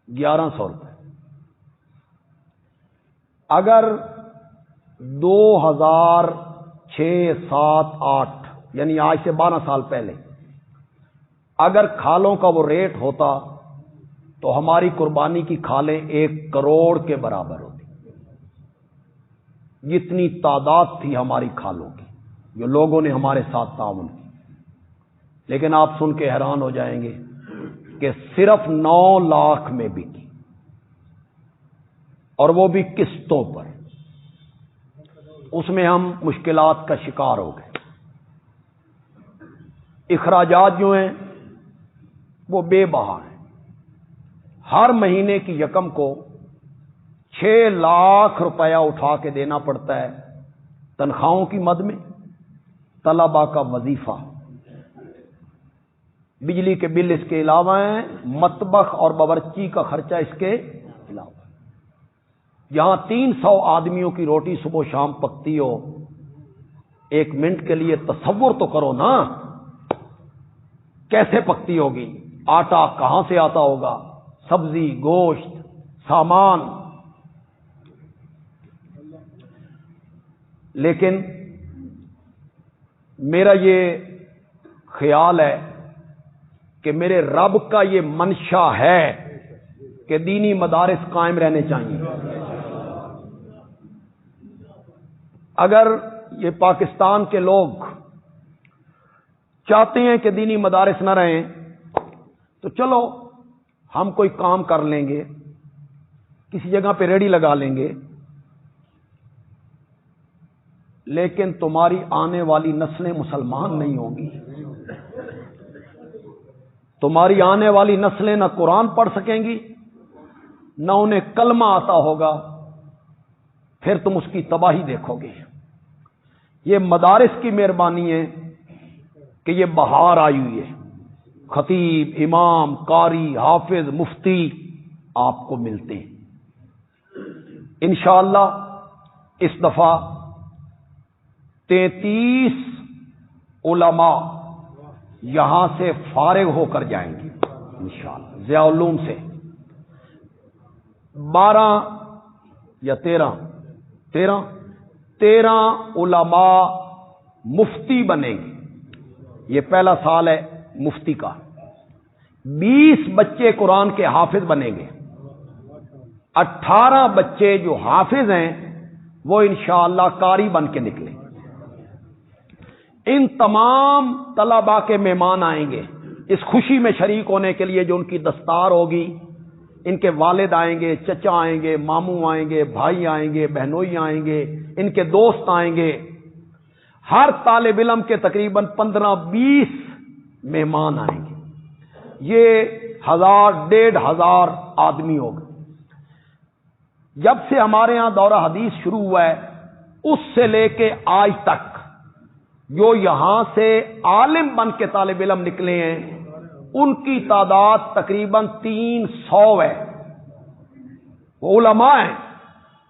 1100 روپے۔ اگر 2006، 7، 8 یعنی آج سے 12 سال پہلے اگر کھالوں کا وہ ریٹ ہوتا تو ہماری قربانی کی کھالیں 1 کروڑ کے برابر ہوتی، جتنی تعداد تھی ہماری کھالوں کی جو لوگوں نے ہمارے ساتھ تعاون کی۔ لیکن آپ سن کے حیران ہو جائیں گے کہ صرف 9 لاکھ میں بکی، اور وہ بھی قسطوں پر۔ اس میں ہم مشکلات کا شکار ہو گئے۔ اخراجات جو ہیں وہ بے بہا ہیں، ہر مہینے کی یکم کو 6 لاکھ روپیہ اٹھا کے دینا پڑتا ہے، تنخواہوں کی مد میں، طلباء کا وظیفہ، بجلی کے بل اس کے علاوہ ہیں، مطبخ اور باورچی کا خرچہ اس کے علاوہ ہے۔ یہاں 300 آدمیوں کی روٹی صبح و شام پکتی ہو، ایک منٹ کے لیے تصور تو کرو نا، کیسے پکتی ہوگی؟ آٹا کہاں سے آتا ہوگا، سبزی، گوشت، سامان۔ لیکن میرا یہ خیال ہے کہ میرے رب کا یہ منشا ہے کہ دینی مدارس قائم رہنے چاہیے۔ اگر یہ پاکستان کے لوگ چاہتے ہیں کہ دینی مدارس نہ رہیں تو چلو ہم کوئی کام کر لیں گے، کسی جگہ پہ ریڑھی لگا لیں گے، لیکن تمہاری آنے والی نسلیں مسلمان نہیں ہوں گی۔ تمہاری آنے والی نسلیں نہ قرآن پڑھ سکیں گی، نہ انہیں کلمہ آتا ہوگا، پھر تم اس کی تباہی دیکھو گے۔ یہ مدارس کی مہربانی ہے کہ یہ بہار آئی ہوئی ہے، خطیب، امام، قاری، حافظ، مفتی آپ کو ملتے ہیں۔ انشاءاللہ اس دفعہ 33 علماء یہاں سے فارغ ہو کر جائیں گے انشاءاللہ، ضیاء العلوم سے 12 یا 13 علماء مفتی بنیں گے۔ یہ پہلا سال ہے مفتی کا۔ 20 بچے قرآن کے حافظ بنیں گے، 18 بچے جو حافظ ہیں وہ انشاءاللہ قاری بن کے نکلیں۔ ان تمام طلباء کے مہمان آئیں گے اس خوشی میں شریک ہونے کے لیے جو ان کی دستار ہوگی۔ ان کے والد آئیں گے، چچا آئیں گے، ماموں آئیں گے، بھائی آئیں گے، بہنوئی آئیں گے، ان کے دوست آئیں گے۔ ہر طالب علم کے تقریباً 15-20 مہمان آئیں گے۔ یہ 1000-1500 آدمی ہوگا۔ جب سے ہمارے ہاں دورہ حدیث شروع ہوا ہے اس سے لے کے آج تک جو یہاں سے عالم بن کے طالب علم نکلے ہیں ان کی تعداد تقریباً 300 ہے۔ وہ علماء ہیں،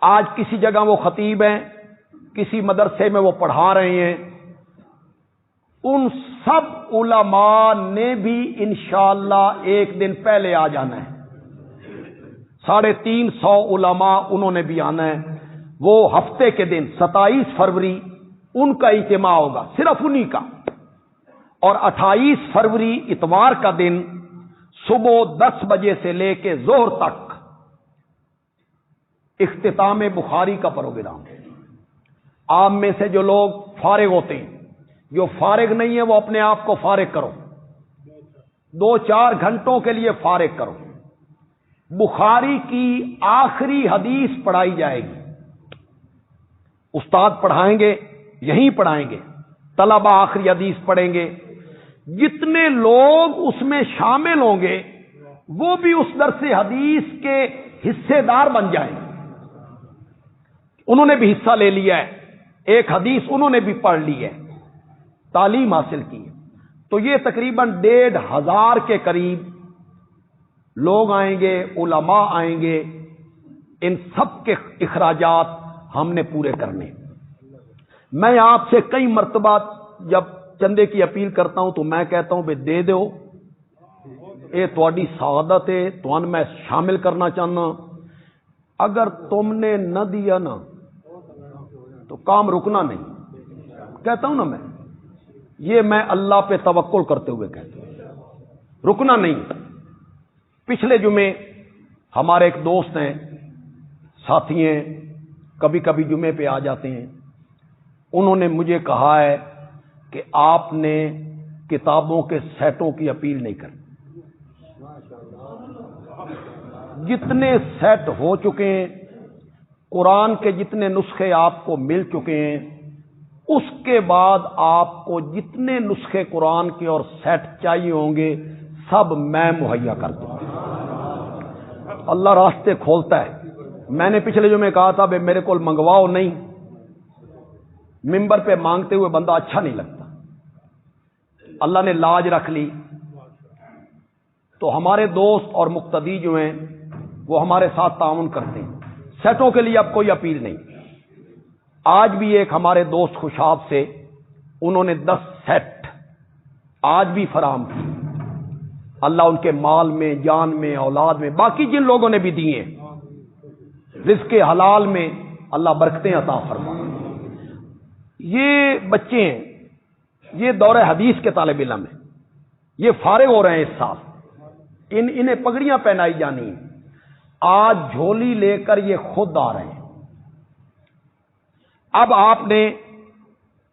آج کسی جگہ وہ خطیب ہیں، کسی مدرسے میں وہ پڑھا رہے ہیں۔ ان سب علماء نے بھی انشاءاللہ ایک دن پہلے آ جانا ہے۔ 350 علماء انہوں نے بھی آنا ہے۔ وہ ہفتے کے دن 27 فروری ان کا اجتماع ہوگا، صرف انہی کا، اور 28 فروری اتوار کا دن صبح 10 بجے سے لے کے ظہر تک اختتام بخاری کا پروگرام۔ آپ میں سے جو لوگ فارغ ہوتے ہیں، جو فارغ نہیں ہے وہ اپنے آپ کو فارغ کرو، 2-4 گھنٹوں کے لیے فارغ کرو۔ بخاری کی آخری حدیث پڑھائی جائے گی، استاد پڑھائیں گے، یہیں پڑھائیں گے، طلبہ آخری حدیث پڑھیں گے۔ جتنے لوگ اس میں شامل ہوں گے وہ بھی اس درس حدیث کے حصے دار بن جائیں گے۔ انہوں نے بھی حصہ لے لیا ہے، ایک حدیث انہوں نے بھی پڑھ لی ہے، تعلیم حاصل کی ہے۔ تو یہ تقریباً 1500 کے قریب لوگ آئیں گے، علماء آئیں گے۔ ان سب کے اخراجات ہم نے پورے کرنے۔ میں آپ سے کئی مرتبہ جب چندے کی اپیل کرتا ہوں تو میں کہتا ہوں بے دے دو، اے تواڈی سعادت ہے، تمہیں میں شامل کرنا چاہنا۔ اگر تم نے نہ دیا نا تو کام رکنا نہیں، کہتا ہوں نا میں اللہ پہ توکل کرتے ہوئے کہتا ہوں، رکنا نہیں۔ پچھلے جمعے ہمارے ایک دوست ہیں، ساتھی ہیں، کبھی کبھی جمعے پہ آ جاتے ہیں، انہوں نے مجھے کہا ہے کہ آپ نے کتابوں کے سیٹوں کی اپیل نہیں کرنی۔ جتنے سیٹ ہو چکے ہیں، قرآن کے جتنے نسخے آپ کو مل چکے ہیں، اس کے بعد آپ کو جتنے نسخے قرآن کے اور سیٹ چاہیے ہوں گے سب میں مہیا کر دوں گا۔ اللہ راستے کھولتا ہے۔ میں نے پچھلے جو میں کہا تھا بھائی میرے کو منگواؤ نہیں، ممبر پہ مانگتے ہوئے بندہ اچھا نہیں لگتا۔ اللہ نے لاج رکھ لی، تو ہمارے دوست اور مقتدی جو ہیں وہ ہمارے ساتھ تعاون کرتے ہیں. سیٹوں کے لیے اب کوئی اپیل نہیں. آج بھی ایک ہمارے دوست خوشاب سے انہوں نے 10 سیٹ آج بھی فراہم کی. اللہ ان کے مال میں، جان میں، اولاد میں، باقی جن لوگوں نے بھی دیے رزق حلال میں اللہ برکتیں عطا فرمائے. یہ بچے ہیں، یہ دور حدیث کے طالب علم ہیں، یہ فارغ ہو رہے ہیں اس سال، انہیں پگڑیاں پہنائی جانی ہیں. آج جھولی لے کر یہ خود آ رہے ہیں. اب آپ نے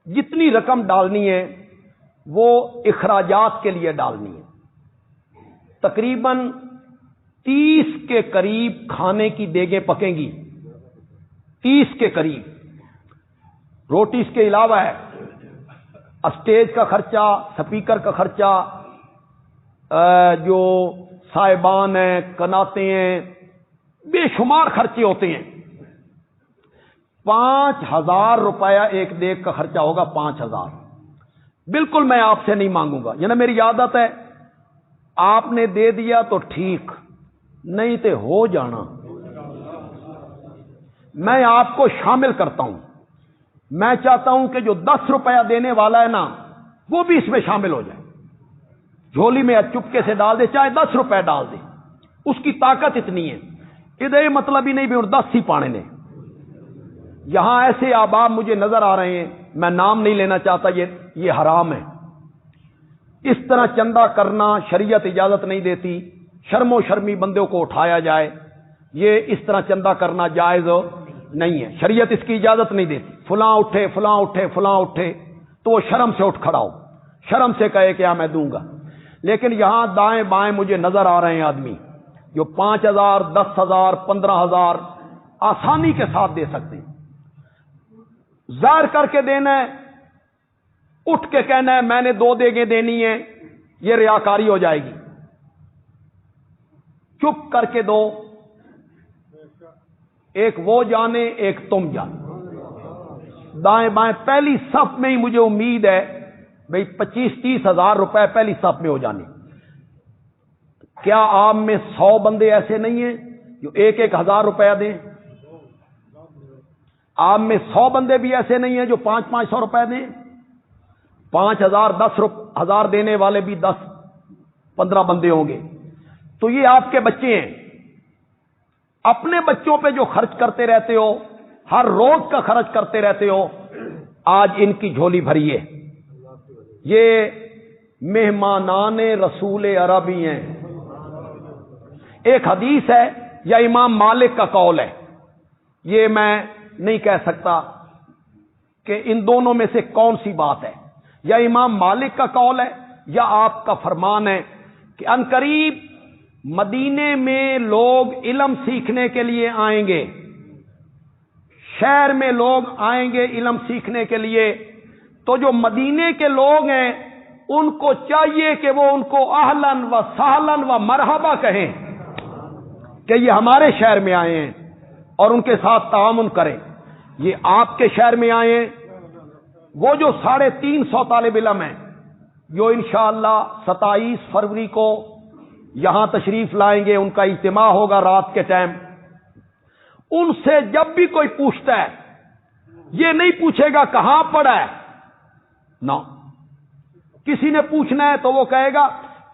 جتنی رقم ڈالنی ہے وہ اخراجات کے لیے ڈالنی ہے. تقریباً 30 کے قریب کھانے کی دیگیں پکیں گی، 30 کے قریب. روٹی اس کے علاوہ ہے، اسٹیج کا خرچہ، سپیکر کا خرچہ، جو صاحبان ہیں، کناتے ہیں، بے شمار خرچے ہوتے ہیں. 5,000 روپیہ ایک دیگ کا خرچہ ہوگا. 5,000 بالکل میں آپ سے نہیں مانگوں گا، یہ نا میری عادت ہے، آپ نے دے دیا تو ٹھیک، نہیں تو ہو جانا. میں آپ کو شامل کرتا ہوں. میں چاہتا ہوں کہ جو 10 روپیہ دینے والا ہے نا وہ بھی اس میں شامل ہو جائے. جھولی میں چپکے سے ڈال دے، چاہے 10 روپے ڈال دے، اس کی طاقت اتنی ہے. ادھر یہ مطلب ہی نہیں بھی 10 ہی پانے نے. یہاں ایسے احباب مجھے نظر آ رہے ہیں، میں نام نہیں لینا چاہتا، یہ حرام ہے. اس طرح چندہ کرنا شریعت اجازت نہیں دیتی. شرم و شرمی بندوں کو اٹھایا جائے، یہ اس طرح چندہ کرنا جائز نہیں ہے. شریعت اس کی اجازت نہیں دیتی. فلاں اٹھے، فلاں اٹھے، فلاں اٹھے تو وہ شرم سے اٹھ کھڑا ہو، شرم سے کہے کہ میں دوں گا. لیکن یہاں دائیں بائیں مجھے نظر آ رہے ہیں آدمی جو 5,000، 10,000، 15,000 آسانی کے ساتھ دے سکتے ہیں. ظاہر کر کے دینا ہے، اٹھ کے کہنا ہے میں نے 2 دیگیں دینی ہیں، یہ ریاکاری ہو جائے گی. چپ کر کے دو، ایک وہ جانے، ایک تم جانے. دائیں بائیں پہلی صف میں ہی مجھے امید ہے بھئی 25-30 ہزار روپے پہلی صف میں ہو جانے. کیا آپ میں 100 بندے ایسے نہیں ہیں جو 1-1 ہزار روپیہ دیں؟ آپ میں 100 بندے بھی ایسے نہیں ہیں جو 500-500 روپے دیں؟ 5,000 10,000 دینے والے بھی 10-15 بندے ہوں گے. تو یہ آپ کے بچے ہیں. اپنے بچوں پہ جو خرچ کرتے رہتے ہو، ہر روز کا خرچ کرتے رہتے ہو، آج ان کی جھولی بھری ہے. یہ مہمانان رسول عربی ہیں. ایک حدیث ہے یا امام مالک کا قول ہے، یہ میں نہیں کہہ سکتا کہ ان دونوں میں سے کون سی بات ہے. یا امام مالک کا قول ہے یا آپ کا فرمان ہے کہ عنقریب مدینے میں لوگ علم سیکھنے کے لیے آئیں گے. شہر میں لوگ آئیں گے علم سیکھنے کے لیے، تو جو مدینے کے لوگ ہیں ان کو چاہیے کہ وہ ان کو اہلاً و سہلاً و مرحبا کہیں کہ یہ ہمارے شہر میں آئے ہیں اور ان کے ساتھ تعاون کریں. یہ آپ کے شہر میں آئے ہیں. وہ جو 350 طالب علم ہیں جو انشاءاللہ 27 فروری کو یہاں تشریف لائیں گے، ان کا اجتماع ہوگا رات کے ٹائم. ان سے جب بھی کوئی پوچھتا ہے یہ نہیں پوچھے گا کہاں پڑھا ہے، نہ. کسی نے پوچھنا ہے تو وہ کہے گا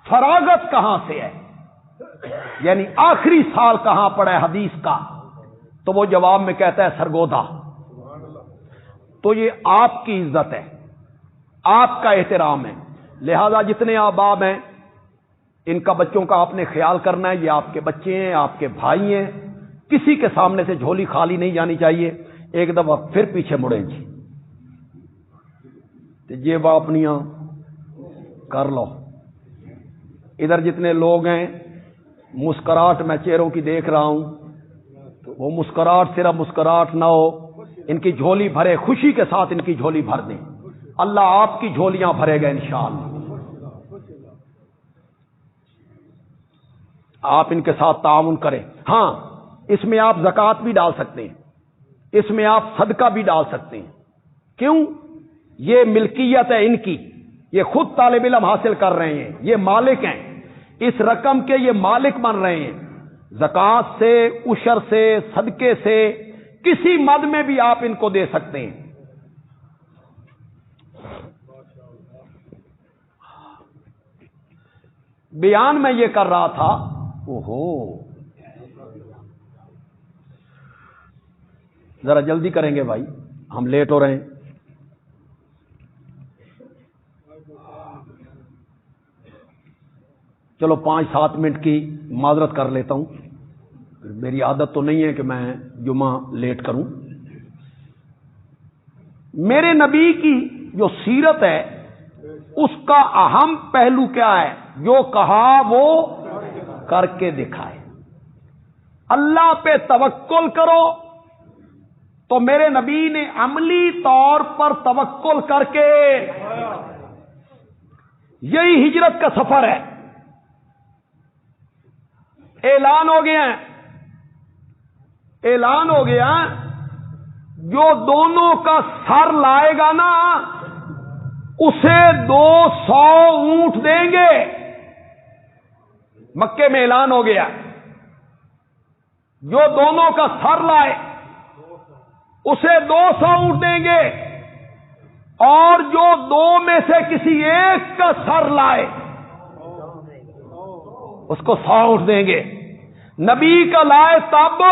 فراغت کہاں سے ہے، یعنی آخری سال کہاں پڑھا ہے حدیث کا، تو وہ جواب میں کہتا ہے سرگودا. تو یہ آپ کی عزت ہے، آپ کا احترام ہے. لہذا جتنے احباب ہیں ان کا بچوں کا آپ نے خیال کرنا ہے. یہ آپ کے بچے ہیں، آپ کے بھائی ہیں. کسی کے سامنے سے جھولی خالی نہیں جانی چاہیے. ایک دفعہ پھر پیچھے مڑیں جی، جیب اپنیاں کر لو. ادھر جتنے لوگ ہیں مسکراہٹ میں چہروں کی دیکھ رہا ہوں، تو وہ مسکراہٹ صرف مسکراہٹ نہ ہو، ان کی جھولی بھرے، خوشی کے ساتھ ان کی جھولی بھر دیں. اللہ آپ کی جھولیاں بھرے گا انشاءاللہ. آپ ان کے ساتھ تعاون کریں. ہاں، اس میں آپ زکوٰۃ بھی ڈال سکتے ہیں، اس میں آپ صدقہ بھی ڈال سکتے ہیں. کیوں؟ یہ ملکیت ہے ان کی، یہ خود طالب علم حاصل کر رہے ہیں، یہ مالک ہیں. اس رقم کے یہ مالک بن رہے ہیں. زکوٰۃ سے، عشر سے، صدقے سے، کسی مد میں بھی آپ ان کو دے سکتے ہیں. بیان میں یہ کر رہا تھا. ذرا جلدی کریں گے بھائی، ہم لیٹ ہو رہے ہیں. چلو 5-7 منٹ کی معذرت کر لیتا ہوں. میری عادت تو نہیں ہے کہ میں جمعہ لیٹ کروں. میرے نبی کی جو سیرت ہے اس کا اہم پہلو کیا ہے؟ جو کہا وہ کر کے دکھائے. اللہ پہ توکل کرو. تو میرے نبی نے عملی طور پر توکل کر کے، یہی ہجرت کا سفر ہے. اعلان ہو گیا، اعلان ہو گیا، جو دونوں کا سر لائے گا نا اسے 200 اونٹ دیں گے. مکے میں اعلان ہو گیا، جو دونوں کا سر لائے اسے 200 اونٹ دیں گے، اور جو 2 میں سے کسی ایک کا سر لائے اس کو 100 اونٹ دیں گے. نبی کا لائے تب،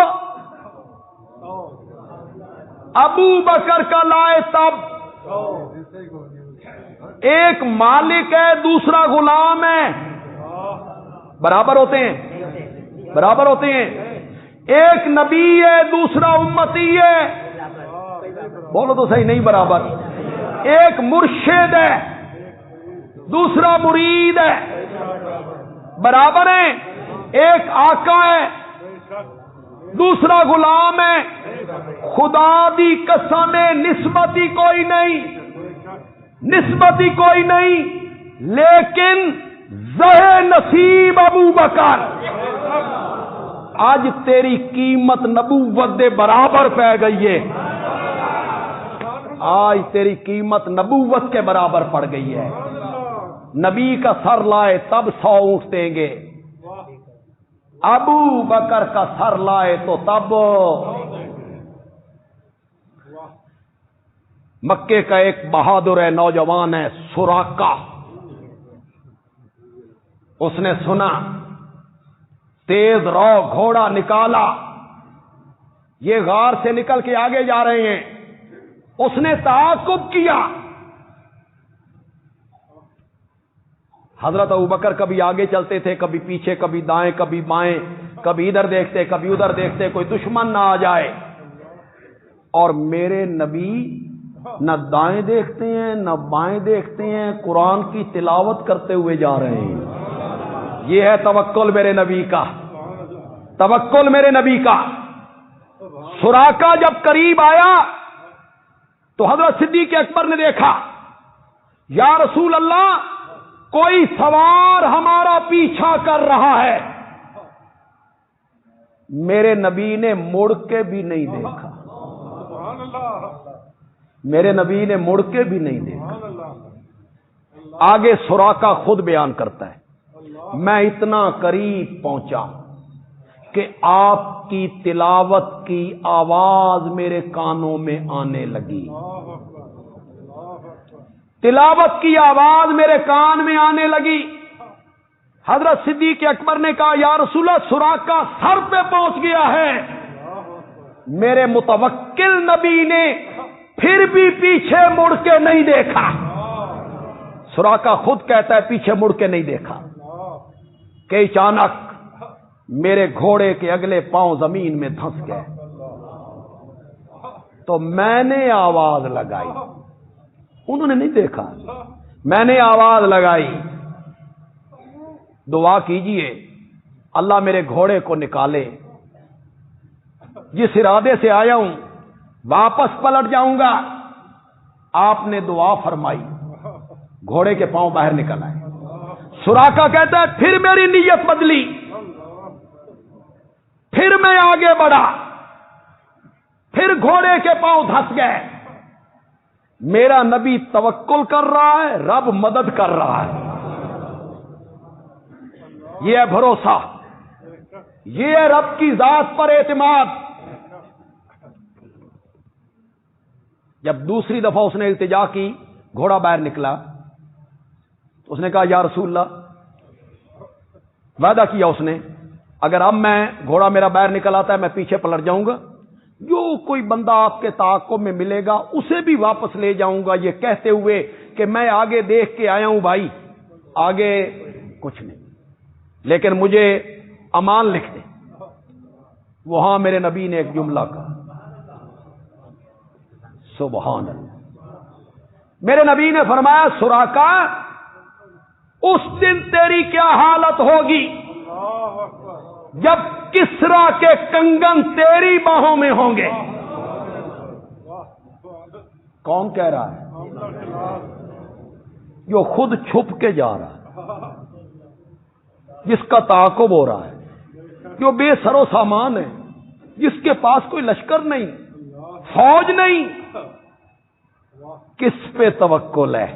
ابو بکر کا لائے تب. ایک مالک ہے، دوسرا غلام ہے، برابر ہوتے ہیں؟ برابر ہوتے ہیں. ایک نبی ہے، دوسرا امتی ہے. بولو تو صحیح، نہیں برابر. ایک مرشد ہے، دوسرا مرید ہے، برابر ہیں. ایک آقا ہے، دوسرا غلام ہے. خدا دی قسم نسبت ہی کوئی نہیں، نسبت ہی کوئی نہیں. لیکن زہ نصیب ابو بکر، آج تیری قیمت نبوت دے برابر پہ گئی ہے. آج تیری قیمت نبوت کے برابر پڑ گئی ہے. نبی کا سر لائے تب 100 اونٹ دیں گے، ابو بکر کا سر لائے تو تب. مکے کا ایک بہادر ہے، نوجوان ہے، سراقہ. اس نے سنا، تیز رو گھوڑا نکالا، یہ غار سے نکل کے آگے جا رہے ہیں. اس نے تعاقب کیا. حضرت ابوبکر کبھی آگے چلتے تھے، کبھی پیچھے، کبھی دائیں کبھی بائیں، کبھی ادھر دیکھتے کبھی ادھر دیکھتے، کوئی دشمن نہ آ جائے. اور میرے نبی نہ دائیں دیکھتے ہیں نہ بائیں دیکھتے ہیں، قرآن کی تلاوت کرتے ہوئے جا رہے ہیں. یہ ہے توکل میرے نبی کا، توکل میرے نبی کا. سراقہ جب قریب آیا تو حضرت صدیق اکبر نے دیکھا، یا رسول اللہ، کوئی سوار ہمارا پیچھا کر رہا ہے. میرے نبی نے مڑ کے بھی نہیں دیکھا، میرے نبی نے مڑ کے بھی نہیں دیکھا. آگے سراقہ خود بیان کرتا ہے، میں اتنا قریب پہنچا کہ آپ کی تلاوت کی آواز میرے کانوں میں آنے لگی. تلاوت کی آواز میرے کان میں آنے لگی. حضرت صدیق اکبر نے کہا، یا رسول اللہ، سراقہ سر پہ پہنچ گیا ہے. میرے متوکل نبی نے پھر بھی پیچھے مڑ کے نہیں دیکھا. سراقہ خود کہتا ہے پیچھے مڑ کے نہیں دیکھا کہ اچانک میرے گھوڑے کے اگلے پاؤں زمین میں دھنس گئے. تو میں نے آواز لگائی، انہوں نے نہیں دیکھا، میں نے آواز لگائی، دعا کیجئے اللہ میرے گھوڑے کو نکالے، جس ارادے سے آیا ہوں واپس پلٹ جاؤں گا. آپ نے دعا فرمائی، گھوڑے کے پاؤں باہر نکل آئے. سراقہ کہتا ہے پھر میری نیت بدلی، پھر میں آگے بڑھا، پھر گھوڑے کے پاؤں دھس گئے. میرا نبی توکل کر رہا ہے، رب مدد کر رہا ہے. یہ ہے بھروسہ، یہ ہے رب کی ذات پر اعتماد۔ جب دوسری دفعہ اس نے التجا کی، گھوڑا باہر نکلا، تو اس نے کہا یا رسول اللہ، وعدہ کیا اس نے اگر اب میں گھوڑا میرا باہر نکل آتا ہے میں پیچھے پلٹ جاؤں گا، جو کوئی بندہ آپ کے تعاقب میں ملے گا اسے بھی واپس لے جاؤں گا، یہ کہتے ہوئے کہ میں آگے دیکھ کے آیا ہوں بھائی، آگے کچھ نہیں، لیکن مجھے امان لکھ دے۔ وہاں میرے نبی نے ایک جملہ کہا، سبحان اللہ، میرے نبی نے فرمایا سراقہ، اس دن تیری کیا حالت ہوگی جب کسرا کے کنگن تیری باہوں میں ہوں گے۔ کون کہہ رہا ہے؟ جو خود چھپ کے جا رہا ہے، جس کا تعاقب ہو رہا ہے، جو بے سر و سامان ہے، جس کے پاس کوئی لشکر نہیں، فوج نہیں، کس پہ توکل ہے؟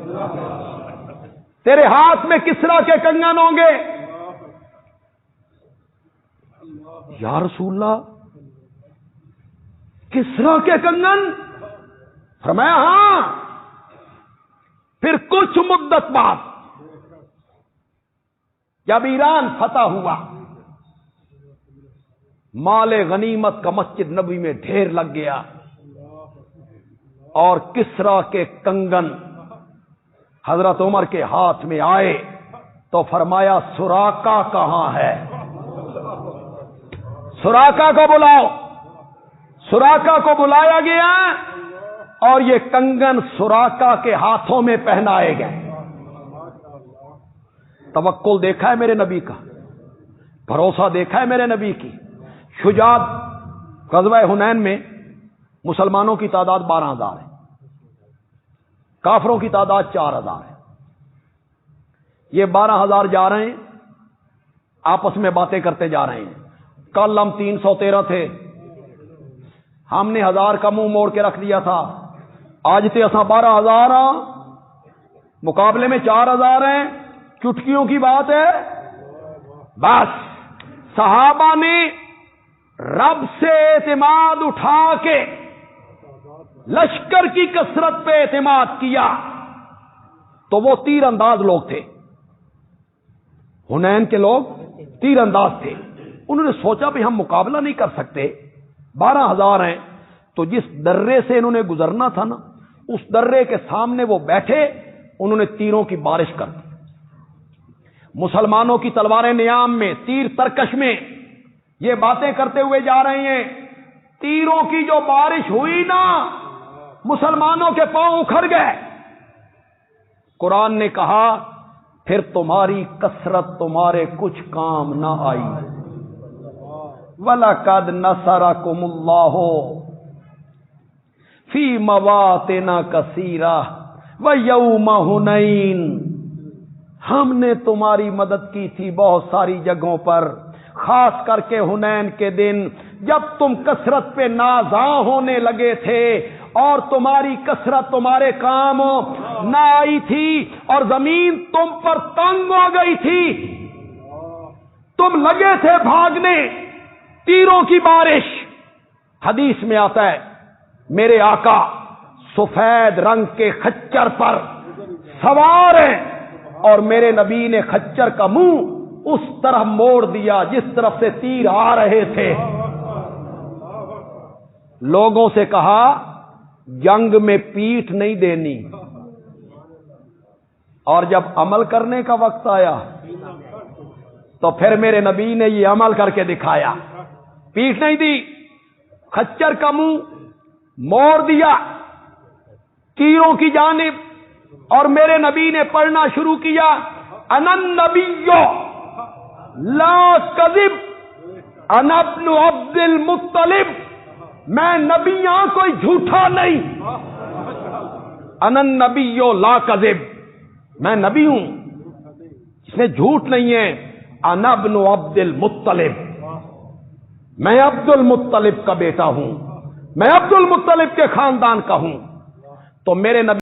تیرے ہاتھ میں کسرا کے کنگن ہوں گے۔ یا رسول اللہ، کسرا کے کنگن؟ فرمایا ہاں۔ پھر کچھ مدت بعد جب ایران فتح ہوا، مال غنیمت کا مسجد نبوی میں ڈھیر لگ گیا، اور کسرا کے کنگن حضرت عمر کے ہاتھ میں آئے تو فرمایا سراقہ کہاں ہے؟ سراقہ کو بلاؤ۔ سراقہ کو بلایا گیا اور یہ کنگن سراقہ کے ہاتھوں میں پہنائے گئے۔ توکل دیکھا ہے میرے نبی کا، بھروسہ دیکھا ہے میرے نبی کی، شجاعت۔ غزوہ حنین میں مسلمانوں کی تعداد 12,000 ہے، کافروں کی تعداد 4,000 ہے۔ یہ 12,000 جا رہے ہیں، آپس میں باتیں کرتے جا رہے ہیں۔ کل ہم 313 تھے، ہم نے 1000 کا منہ موڑ کے رکھ دیا تھا، آج تے اساں 12,000 ہاں، مقابلے میں 4,000 ہیں، چٹکیوں کی بات ہے۔ بس صحابہ نے رب سے اعتماد اٹھا کے لشکر کی کثرت پہ اعتماد کیا، تو وہ تیر انداز لوگ تھے، حنین کے لوگ تیر انداز تھے۔ انہوں نے سوچا بھی ہم مقابلہ نہیں کر سکتے، 12,000 ہیں، تو جس درے سے انہوں نے گزرنا تھا نا، اس درے کے سامنے وہ بیٹھے، انہوں نے تیروں کی بارش کر دی۔ مسلمانوں کی تلواریں نیام میں، تیر ترکش میں، یہ باتیں کرتے ہوئے جا رہے ہیں۔ تیروں کی جو بارش ہوئی نا، مسلمانوں کے پاؤں اکھڑ گئے۔ قرآن نے کہا پھر تمہاری کثرت تمہارے کچھ کام نہ آئی۔ وَلَقَدْ نَصَرَكُمُ اللَّهُ فِي مَوَاطِنَ كَثِيرَةٍ وَيَوْمَ حُنَيْنٍ، ہم نے تمہاری مدد کی تھی بہت ساری جگہوں پر، خاص کر کے حنین کے دن جب تم کثرت پہ نازاں ہونے لگے تھے اور تمہاری کثرت تمہارے کام نہ آئی تھی اور زمین تم پر تنگ ہو گئی تھی، تم لگے تھے بھاگنے، تیروں کی بارش۔ حدیث میں آتا ہے میرے آقا سفید رنگ کے خچر پر سوار ہیں، اور میرے نبی نے خچر کا منہ اس طرح موڑ دیا جس طرف سے تیر آ رہے تھے۔ لوگوں سے کہا جنگ میں پیٹھ نہیں دینی، اور جب عمل کرنے کا وقت آیا تو پھر میرے نبی نے یہ عمل کر کے دکھایا، پیٹھ نہیں دی، خچر کا منہ موڑ دیا تیروں کی جانب، اور میرے نبی نے پڑھنا شروع کیا انا النبی لا کذب انا ابن عبد المطلب، میں نبی ہاں کوئی جھوٹا نہیں، انا النبی لا کذب، میں نبی ہوں اس میں جھوٹ نہیں ہے، انا ابن عبد المطلب، میں عبد المطلب کا بیٹا ہوں، میں عبد المطلب کے خاندان کا ہوں۔ تو میرے نبی